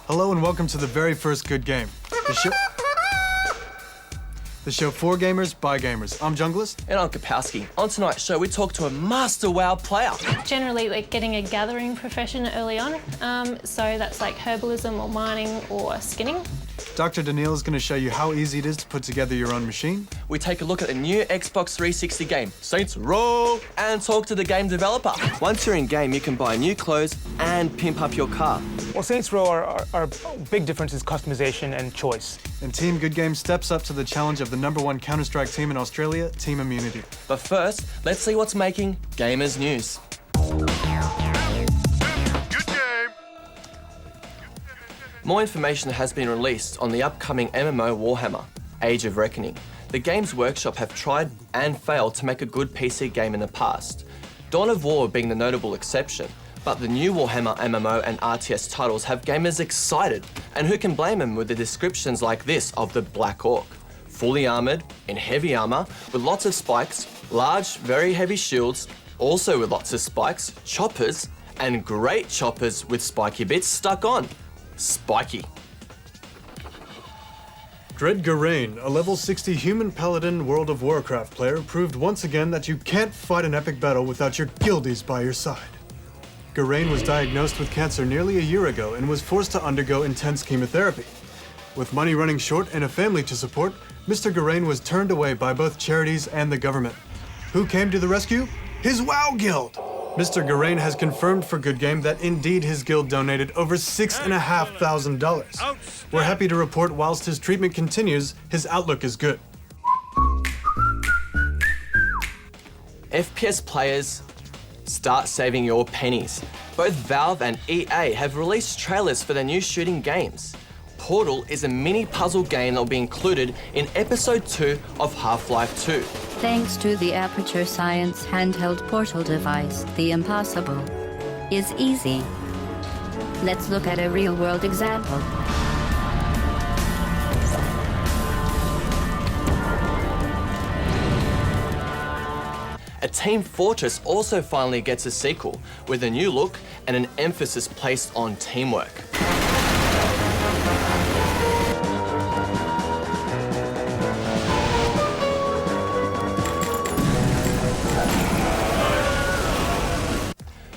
Hello and welcome to the very first Good Game. The show for gamers, by gamers. I'm Junglist. And I'm Kapowski. On tonight's show, we talk to a master WoW player. Generally, we're getting a gathering profession early on, so that's like herbalism or mining or skinning. Dr. Daniil is going to show you how easy it is to put together your own machine. We take a look at the new Xbox 360 game, Saints Row, and talk to the game developer. Once you're in game, you can buy new clothes and pimp up your car. Well, Saints Row, our big difference is customization and choice. And Team Good Game steps up to the challenge of the #1 Counter-Strike team in Australia, Team Immunity. But first, let's see what's making gamers news. More information has been released on the upcoming MMO Warhammer, Age of Reckoning. The Games Workshop have tried and failed to make a good PC game in the past, Dawn of War being the notable exception, but the new Warhammer MMO and RTS titles have gamers excited, and who can blame them with the descriptions like this of the Black Orc. Fully armoured, in heavy armour, with lots of spikes, large, very heavy shields, also with lots of spikes, choppers, and great choppers with spiky bits stuck on. Spiky. Dread Garain, a level 60 human paladin World of Warcraft player, proved once again that you can't fight an epic battle without your guildies by your side. Garain was diagnosed with cancer nearly a year ago and was forced to undergo intense chemotherapy. With money running short and a family to support, Mr. Garain was turned away by both charities and the government. Who came to the rescue? His WoW Guild! Mr. Garain has confirmed for Good Game that indeed his guild donated over $6,500. We're happy to report whilst his treatment continues, his outlook is good. FPS players, start saving your pennies. Both Valve and EA have released trailers for their new shooting games. Portal is a mini puzzle game that will be included in Episode 2 of Half-Life 2. Thanks to the Aperture Science handheld Portal device, the impossible is easy. Let's look at a real-world example. A Team Fortress also finally gets a sequel, with a new look and an emphasis placed on teamwork.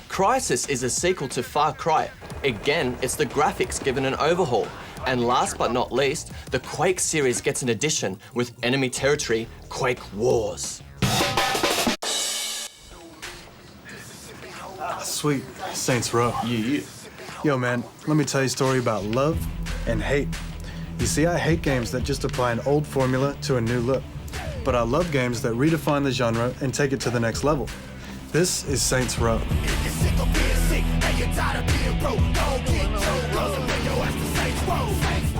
Crysis is a sequel to Far Cry. Again, it's the graphics given an overhaul. And last but not least, the Quake series gets an addition with enemy territory, Quake Wars. Sweet, Saints Row. Yeah. Yo man, let me tell you a story about love and hate. You see, I hate games that just apply an old formula to a new look. But I love games that redefine the genre and take it to the next level. This is Saints Row.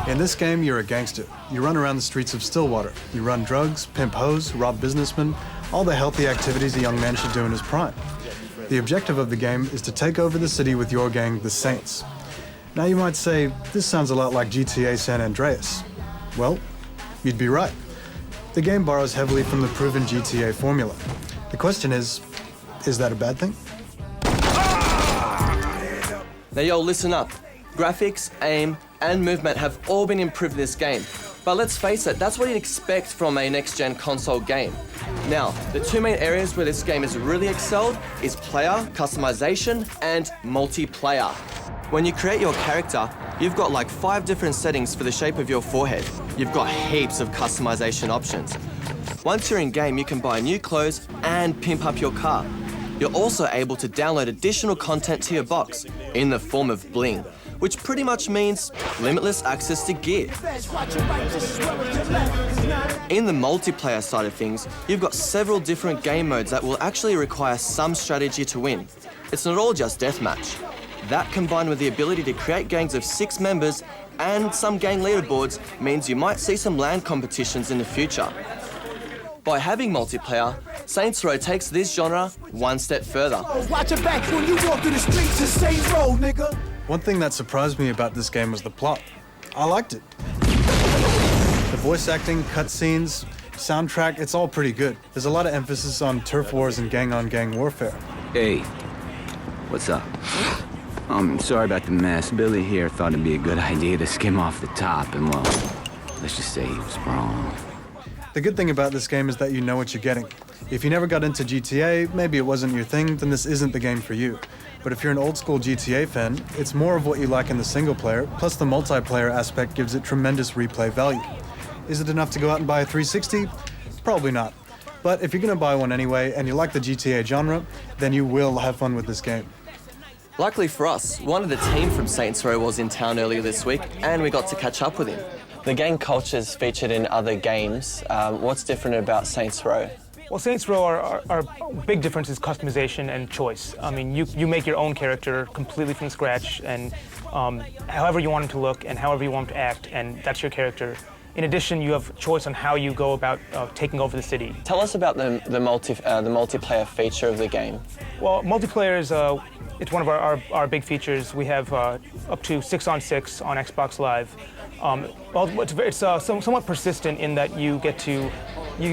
In this game, you're a gangster. You run around the streets of Stillwater. You run drugs, pimp hoes, rob businessmen, all the healthy activities a young man should do in his prime. The objective of the game is to take over the city with your gang, the Saints. Now you might say, this sounds a lot like GTA San Andreas. Well, you'd be right. The game borrows heavily from the proven GTA formula. The question is that a bad thing? Now yo, listen up. Graphics, aim, and movement have all been improved in this game. But let's face it, that's what you'd expect from a next-gen console game. Now, the two main areas where this game has really excelled is player, customization, and multiplayer. When you create your character, you've got like 5 different settings for the shape of your forehead. You've got heaps of customization options. Once you're in game, you can buy new clothes and pimp up your car. You're also able to download additional content to your box in the form of bling, which pretty much means limitless access to gear. In the multiplayer side of things, you've got several different game modes that will actually require some strategy to win. It's not all just deathmatch. That combined with the ability to create gangs of 6 members and some gang leaderboards means you might see some LAN competitions in the future. By having multiplayer, Saints Row takes this genre one step further. Watch your back when you walk through the streets of Saints Row, nigga. One thing that surprised me about this game was the plot. I liked it. The voice acting, cutscenes, soundtrack, it's all pretty good. There's a lot of emphasis on turf wars and gang-on-gang warfare. Hey, what's up? Sorry about the mess. Billy here thought it'd be a good idea to skim off the top, and well, let's just say he was wrong. The good thing about this game is that you know what you're getting. If you never got into GTA, maybe it wasn't your thing, then this isn't the game for you. But if you're an old school GTA fan, it's more of what you like in the single player, plus the multiplayer aspect gives it tremendous replay value. Is it enough to go out and buy a 360? Probably not. But if you're gonna buy one anyway, and you like the GTA genre, then you will have fun with this game. Luckily for us, one of the team from Saints Row was in town earlier this week, and we got to catch up with him. The gang culture's featured in other games. What's different about Saints Row? Well, Saints Row, our big difference is customization and choice. I mean, you make your own character completely from scratch, and however you want him to look and however you want him to act, and that's your character. In addition, you have choice on how you go about taking over the city. Tell us about the multiplayer feature of the game. Well, multiplayer is it's one of our big features. We have up to 6-on-6 on Xbox Live. It's somewhat persistent in that you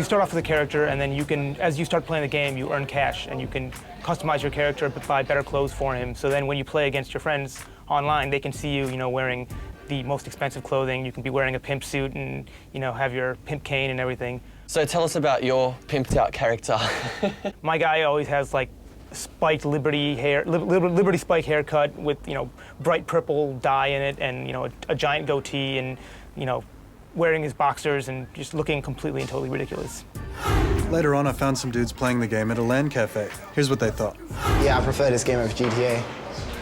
start off with a character, and then you can, as you start playing the game, you earn cash, and you can customize your character, buy better clothes for him. So then when you play against your friends online, they can see you, wearing the most expensive clothing. You can be wearing a pimp suit and, have your pimp cane and everything. So tell us about your pimped out character. My guy always has like spiked Liberty Spike haircut with, bright purple dye in it, and, a giant goatee, and, wearing his boxers and just looking completely and totally ridiculous. Later on, I found some dudes playing the game at a LAN cafe. Here's what they thought. Yeah, I prefer this game over GTA.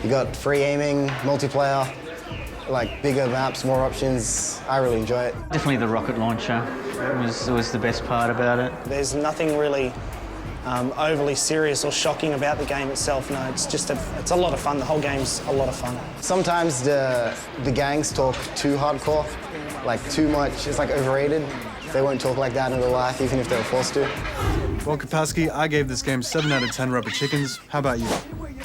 You got free aiming, multiplayer, like bigger maps, more options. I really enjoy it. Definitely the rocket launcher was the best part about it. There's nothing really overly serious or shocking about the game itself. No, it's just it's a lot of fun. The whole game's a lot of fun. Sometimes the gangs talk too hardcore, like too much. It's like overrated. They won't talk like that in real life, even if they were forced to. Well, Kapowski, I gave this game 7 out of 10 rubber chickens. How about you?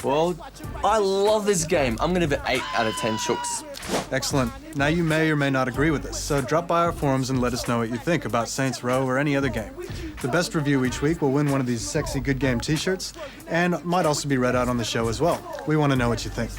Well, I love this game. I'm gonna give it 8 out of 10 shooks. Excellent. Now you may or may not agree with this, so drop by our forums and let us know what you think about Saints Row or any other game. The best review each week will win one of these sexy Good Game t-shirts, and might also be read out on the show as well. We want to know what you think.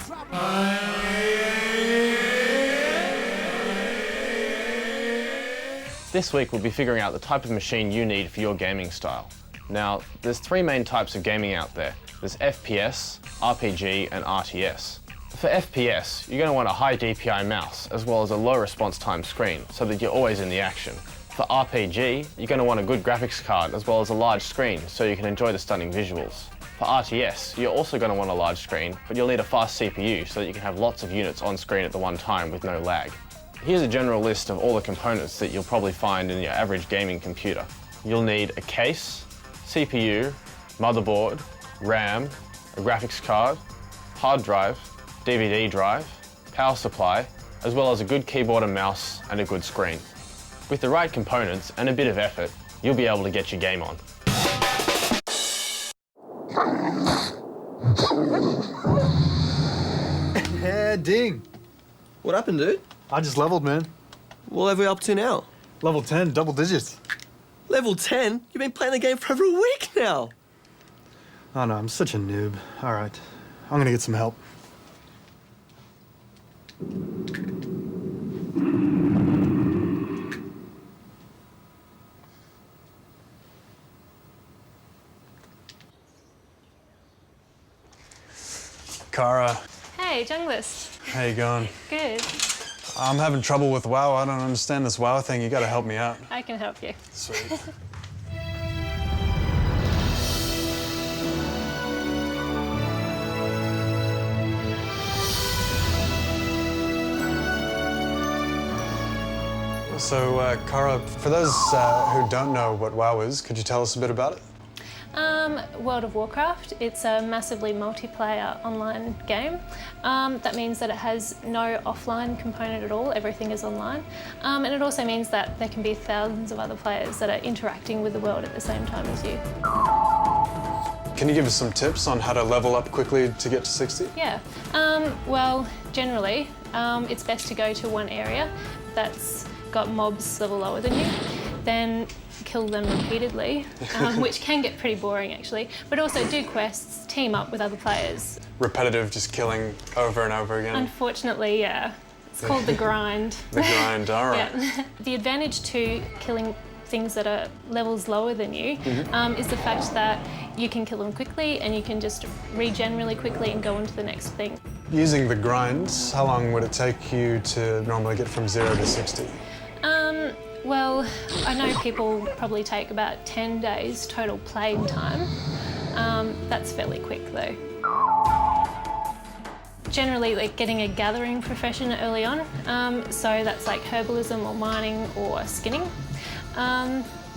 This week we'll be figuring out the type of machine you need for your gaming style. Now, there's 3 main types of gaming out there. There's FPS, RPG, and RTS. For FPS, you're going to want a high DPI mouse, as well as a low response time screen, so that you're always in the action. For RPG, you're going to want a good graphics card, as well as a large screen, so you can enjoy the stunning visuals. For RTS, you're also going to want a large screen, but you'll need a fast CPU, so that you can have lots of units on screen at the one time with no lag. Here's a general list of all the components that you'll probably find in your average gaming computer. You'll need a case, CPU, motherboard, RAM, a graphics card, hard drive, DVD drive, power supply, as well as a good keyboard and mouse and a good screen. With the right components and a bit of effort, you'll be able to get your game on. Yeah, ding. What happened, dude? I just leveled, man. What level are we up to now? Level 10, double digits. Level 10? You've been playing the game for over a week now. Oh no, I'm such a noob. All right, I'm gonna get some help. Kara, Hey, Junglist. how you going? Good. I'm having trouble with WoW. I don't understand this WoW thing. You gotta help me out. I can help you. Sweet. So, Kara, for those who don't know what WoW is, could you tell us a bit about it? World of Warcraft, it's a massively multiplayer online game. That means that it has no offline component at all, everything is online. And it also means that there can be thousands of other players that are interacting with the world at the same time as you. Can you give us some tips on how to level up quickly to get to 60? Yeah, well, generally, it's best to go to one area that's got mobs level lower than you. then kill them repeatedly, which can get pretty boring actually, but also do quests, team up with other players. Repetitive, just killing over and over again. Unfortunately, yeah. It's called the grind. The grind, all right. Yeah. The advantage to killing things that are levels lower than you is the fact that you can kill them quickly and you can just regen really quickly and go on to the next thing. Using the grinds, how long would it take you to normally get from 0 to 60? Well, I know people probably take about 10 days total playing time. That's fairly quick though. Generally, like getting a gathering profession early on, so that's like herbalism or mining or skinning.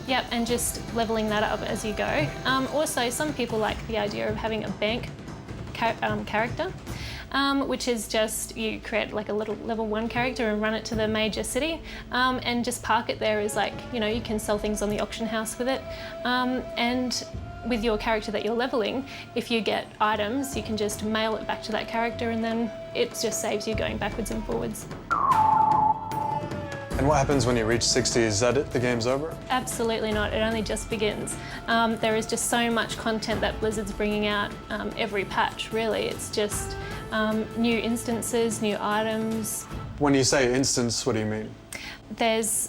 Yep, and just leveling that up as you go. Also, some people like the idea of having a bank character, which is just you create like a little level 1 character and run it to the major city, and just park it there as like, you know, you can sell things on the auction house with it. And with your character that you're leveling, if you get items, you can just mail it back to that character and then it just saves you going backwards and forwards. And what happens when you reach 60? Is that it? The game's over? Absolutely not. It only just begins. There is just so much content that Blizzard's bringing out every patch, really. It's just new instances, new items. When you say instance, what do you mean? There's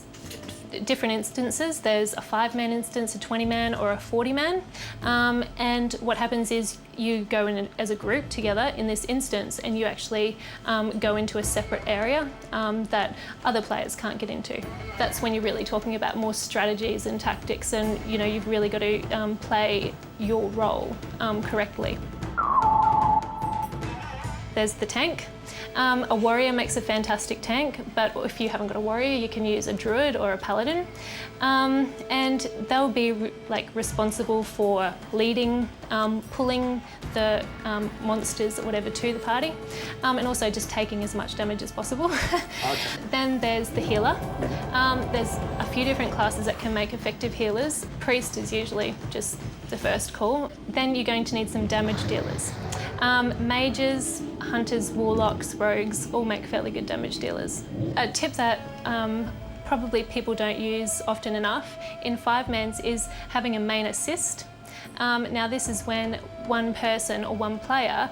different instances. There's a 5-man instance, a 20-man or a 40-man. And what happens is you go in as a group together in this instance and you actually go into a separate area that other players can't get into. That's when you're really talking about more strategies and tactics, and you know, you've really got to play your role correctly. There's the tank. A warrior makes a fantastic tank, but if you haven't got a warrior, you can use a druid or a paladin, and they'll be responsible for leading, pulling the monsters or whatever to the party, and also just taking as much damage as possible. Okay. Then there's the healer. There's a few different classes that can make effective healers. Priest is usually just the first call. Then you're going to need some damage dealers. Mages, hunters, warlocks, rogues all make fairly good damage dealers. A tip that probably people don't use often enough in 5-mans is having a main assist. Now this is when one person or one player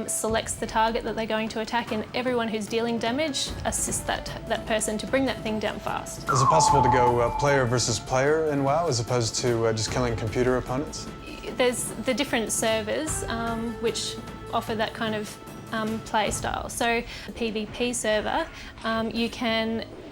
selects the target that they're going to attack, and everyone who's dealing damage assists that person to bring that thing down fast. Is it possible to go player versus player in WoW as opposed to just killing computer opponents? There's the different servers which offer that kind of play style. So the PvP server,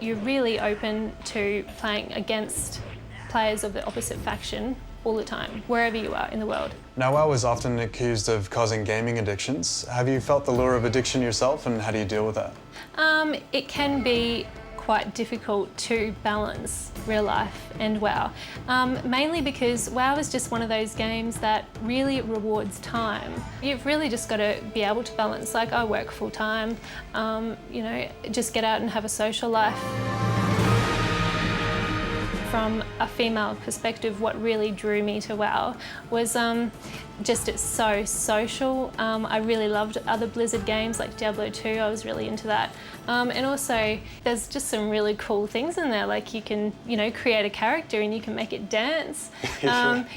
you're really open to playing against players of the opposite faction all the time, wherever you are in the world. Now, WoW is often accused of causing gaming addictions. Have you felt the lure of addiction yourself, and how do you deal with that? It can be quite difficult to balance real life and WoW, mainly because WoW is just one of those games that really rewards time. You've really just got to be able to balance, like I work full time, you know, just get out and have a social life. From a female perspective, what really drew me to WoW was just it's so social. I really loved other Blizzard games like Diablo 2, I was really into that. And also there's just some really cool things in there, like you can, you know, create a character and you can make it dance.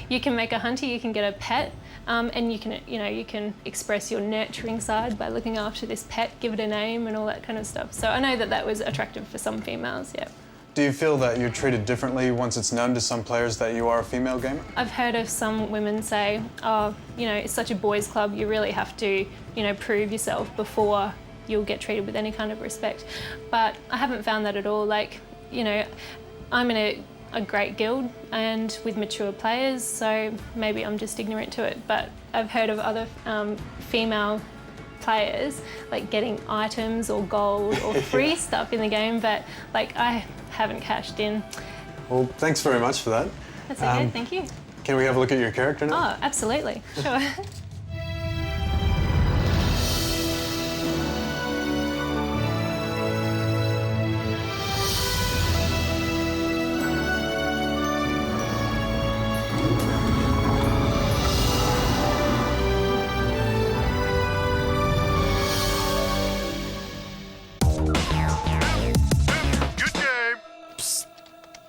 You can make a hunter, you can get a pet, and you can, you know, you can express your nurturing side by looking after this pet, give it a name and all that kind of stuff. So I know that that was attractive for some females, yeah. Do you feel that you're treated differently once it's known to some players that you are a female gamer? I've heard of some women say, oh, you know, it's such a boys' club, you really have to, you know, prove yourself before you'll get treated with any kind of respect. But I haven't found that at all. Like, you know, I'm in a great guild and with mature players, so maybe I'm just ignorant to it. But I've heard of other female players like getting items or gold or free stuff in the game, but like I haven't cashed in. Well, thanks very much for that. That's okay, thank you. Can we have a look at your character now? Oh, absolutely, sure.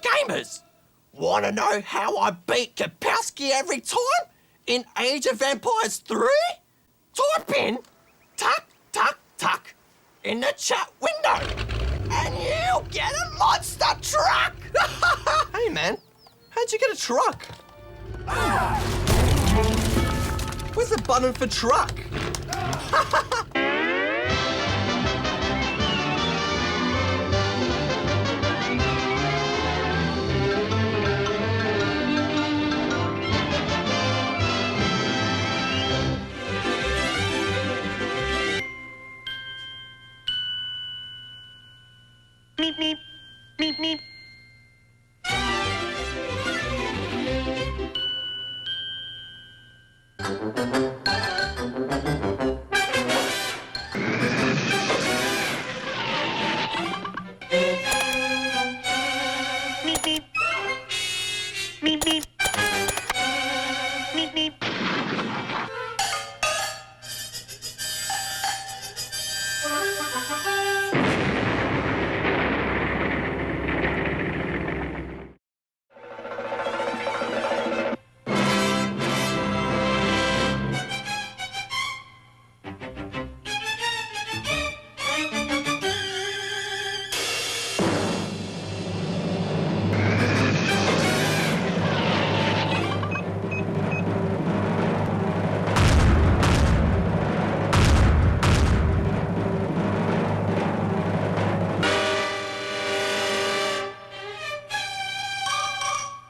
Gamers! Want to know how I beat Kapowski every time in Age of Empires 3? Type in tuck, tuck, tuck in the chat window and you'll get a monster truck. Hey man, how'd you get a truck? Where's the button for truck? Meep, meep, meep, meep. Meep, meep. Meep, meep. Meep, meep.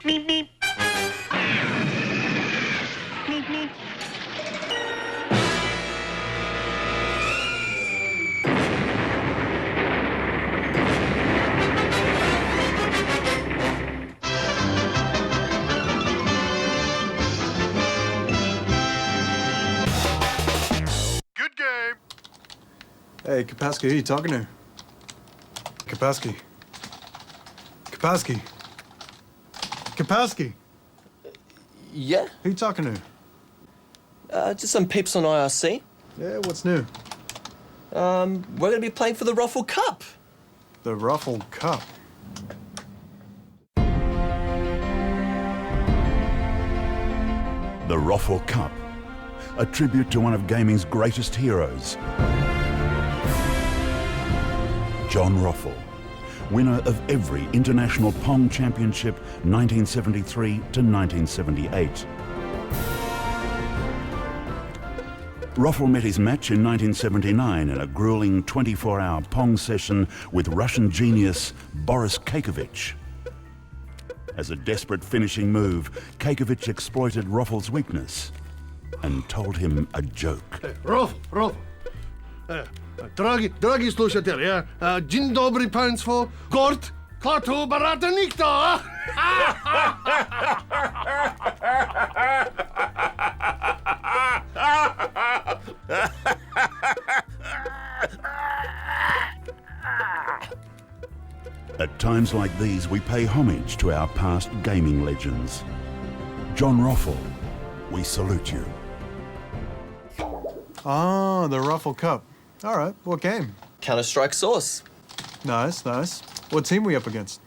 Meep, meep. Meep, meep. Good game. Hey, Kapowski, who you talking to? Kapowski. Kapowski. Kapowski. Yeah? Who you talking to? Just some peeps on IRC. Yeah, what's new? We're gonna be playing for the Ruffle Cup. The Ruffle Cup. The Ruffle Cup, a tribute to one of gaming's greatest heroes, John Ruffle, winner of every International Pong Championship 1973 to 1978. Ruffle met his match in 1979 in a grueling 24-hour Pong session with Russian genius Boris Kakovich. As a desperate finishing move, Kakovich exploited Ruffle's weakness and told him a joke. Ruffle. Drogi slušatelji, dzień dobry państwo, gort, klatu, barata nikto. At times like these, we pay homage to our past gaming legends. John Ruffle, we salute you. Ah, the Ruffle Cup. All right, what game? Counter-Strike Source. Nice, nice. What team we up against?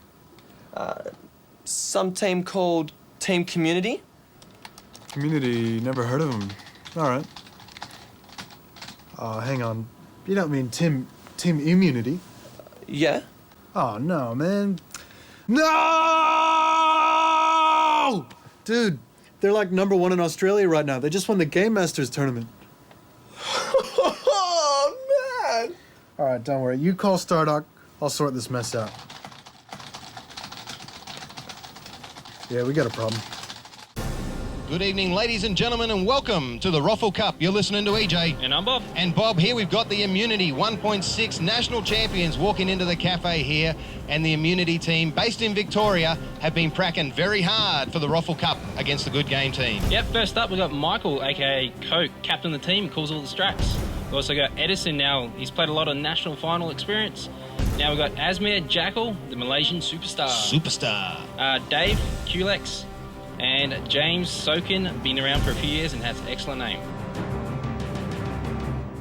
Some team called Team Community. Community, never heard of them. All right. Hang on. You don't mean Team Immunity? Yeah. Oh, no, man. No! Dude, they're like #1 in Australia right now. They just won the Game Masters tournament. Oh, man! All right, don't worry. You call Stardock. I'll sort this mess out. Yeah, we got a problem. Good evening, ladies and gentlemen, and welcome to the Ruffle Cup. You're listening to EJ. And I'm Bob. And Bob, here we've got the Immunity 1.6 national champions walking into the cafe here, and the Immunity team, based in Victoria, have been pracking very hard for the Ruffle Cup against the Good Game team. Yep, first up we've got Michael, aka Coke, captain of the team, calls all the strats. We've also got Edison now, he's played a lot of national final experience. Now we've got Asmir Jackal, the Malaysian superstar. Dave Kulex, and James Sokin, been around for a few years and has an excellent name.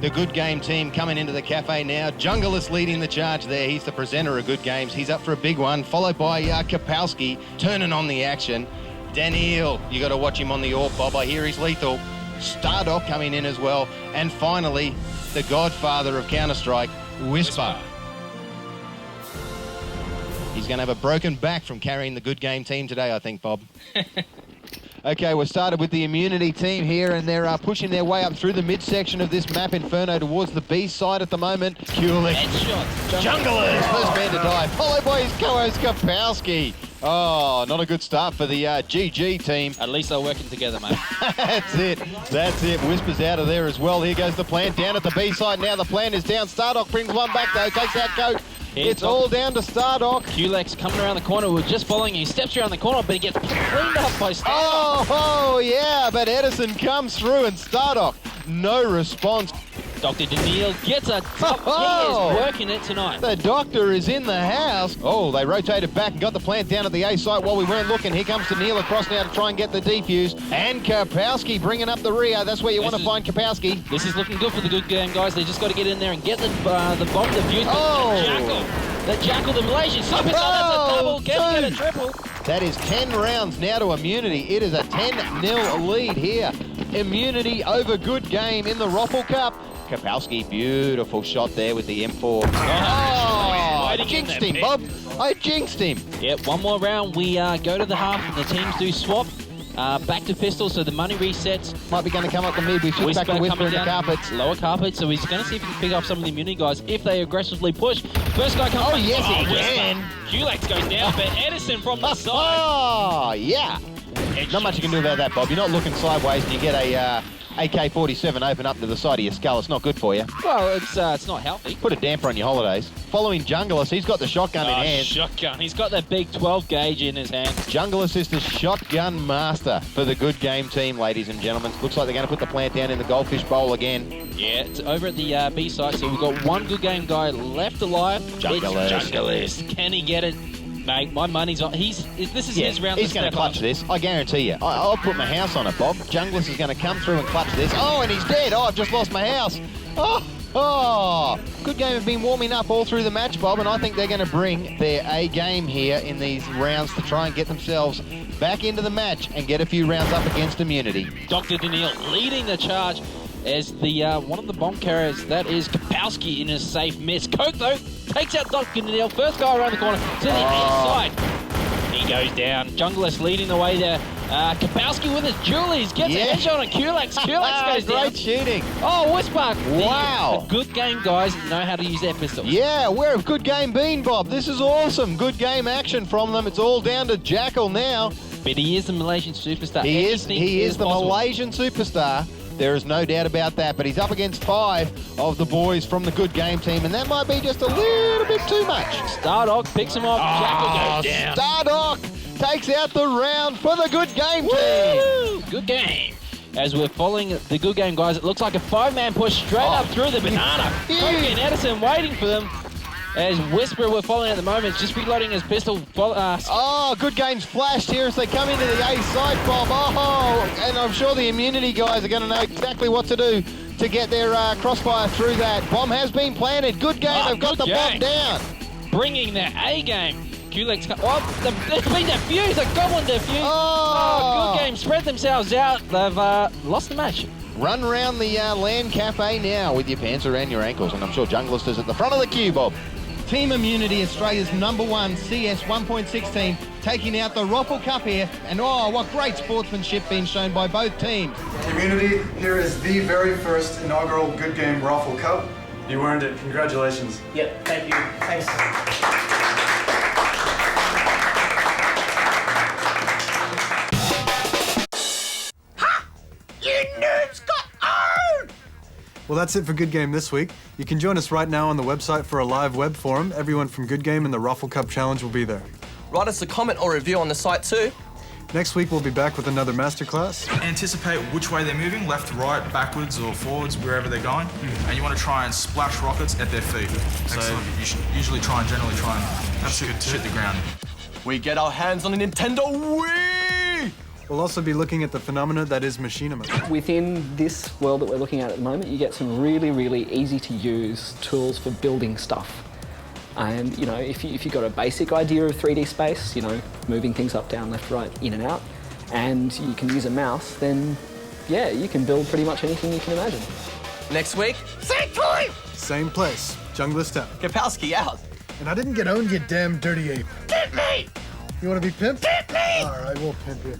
the Good Game team coming into the cafe now. Jungleist leading the charge there. He's the presenter of Good Games. He's up for a big one, followed by Kapowski turning on the action. Daniil, you got to watch him on the AWP, Bob. I hear he's lethal. Stardock coming in as well. And finally, the godfather of Counter-Strike, Whisper. He's going to have a broken back from carrying the Good Game team today, I think, Bob. Okay, we've started with the Immunity team here, and they're pushing their way up through the midsection of this map, Inferno, towards the B side at the moment. Kulik. Jungleist, first man to die, followed by his co-host Kapowski. Oh, not a good start for the GG team. At least they're working together, mate. That's it. That's it. Whisper's out of there as well. Here goes the plant down at the B side now. The plant is down. Stardock brings one back, though. Takes out Coke. It's all down to Stardock. Kulex coming around the corner. We're just following him. He steps around the corner, but he gets cleaned up by Stardock. Oh, yeah, but Edison comes through and Stardock, no response. Dr. Daniil gets a top. Oh, he is working it tonight. The doctor is in the house. Oh, they rotated back and got the plant down at the A site while we weren't looking. Here comes Daniil across now to try and get the defuse. And Kapowski bringing up the rear. That's where you want to find Kapowski. This is looking good for the Good Game, guys. They just got to get in there and get the bomb defused. Oh. The Jackal, the Malaysian superstar, that's a double. Can he get a triple? That is 10 rounds now to Immunity. It is a 10-0 lead here. Immunity over Good Game in the Roffle Cup. Kapowski, beautiful shot there with the M4. Oh, I jinxed him, Bob. I jinxed him. Yep, one more round. We go to the half and the teams do swap. Back to pistol, so the money resets. Might be going to come up the mid. We should back to Whisper in the carpets. Lower carpet, so he's going to see if he can pick up some of the Immunity guys if they aggressively push. First guy comes back. Yes, he can. Kulex goes down, but Edison from the side. Oh, yeah. Not much you can do about that, Bob. You're not looking sideways and you get a AK-47 open up to the side of your skull. It's not good for you. Well, it's not healthy. Put a damper on your holidays. Following Jungleist, he's got the shotgun in hand. Shotgun. He's got that big 12 gauge in his hand. Jungleist is the shotgun master for the Good Game team, ladies and gentlemen. Looks like they're going to put the plant down in the goldfish bowl again. Yeah, it's over at the B site, so we've got one Good Game guy left alive. Jungleist. Can he get it? Mate, my money's on. This is his round. He's going to clutch this. I guarantee you. I'll put my house on it, Bob. Jungleist is going to come through and clutch this. Oh, and he's dead. Oh, I've just lost my house. Oh, Good Game have been warming up all through the match, Bob, and I think they're going to bring their A game here in these rounds to try and get themselves back into the match and get a few rounds up against Immunity. Dr. Daniil leading the charge as the one of the bomb carriers. That is Kapowski in a safe miss. Coke, though, takes out Dr. Daniil. First guy around the corner to the A side. He goes down. Jungleist leading the way there. Kapowski with his jewelries gets a headshot on Kulex. Kulex goes down. Great shooting. Oh, Whisper. Wow. The Good Game guys know how to use their pistols. Yeah, where have Good Game been, Bob? This is awesome. Good Game action from them. It's all down to Jackal now. But he is the Malaysian superstar. He is the Malaysian superstar. There is no doubt about that, but he's up against 5 of the boys from the Good Game team, and that might be just a little bit too much. Stardock picks him up. Jackal goes down. Stardock takes out the round for the Good Game team. Good Game. As we're following the Good Game guys, it looks like a 5-man push straight up through the banana. Coke and Edison waiting for them. As Whisper we're following at the moment, just reloading his pistol. Good Game's flashed here as they come into the A side, Bob. Oh, and I'm sure the Immunity guys are going to know exactly what to do to get their crossfire through that. Bomb has been planted. Good Game have got the bomb down. Bringing their A game. Kulex, it's been defused. A goblin defused. Good Game spread themselves out. They've lost the match. Run around the LAN cafe now with your pants around your ankles, and I'm sure Jungleist is at the front of the queue, Bob. Team Immunity, Australia's #1 CS 1.6 team, taking out the Roffle Cup here, and what great sportsmanship being shown by both teams. Immunity, here is the very first inaugural Good Game Roffle Cup. You earned it. Congratulations. Yep, thank you. Thanks. Well, that's it for Good Game this week. You can join us right now on the website for a live web forum. Everyone from Good Game and the Roffle Cup Challenge will be there. Write us a comment or review on the site too. Next week, we'll be back with another masterclass. Anticipate which way they're moving, left, right, backwards, or forwards, wherever they're going. And you want to try and splash rockets at their feet. So you should usually generally try and shit the ground. We get our hands on a Nintendo Wii! We'll also be looking at the phenomena that is machinima. Within this world that we're looking at the moment, you get some really, really easy to use tools for building stuff. And, you know, if you've got a basic idea of 3D space, you know, moving things up, down, left, right, in and out, and you can use a mouse, then, yeah, you can build pretty much anything you can imagine. Next week, same time, same place, Jungle Step. Kapowski out. And I didn't get owned, you damn dirty ape. Get me! You want to be pimped? Get me! All right, we'll pimp you.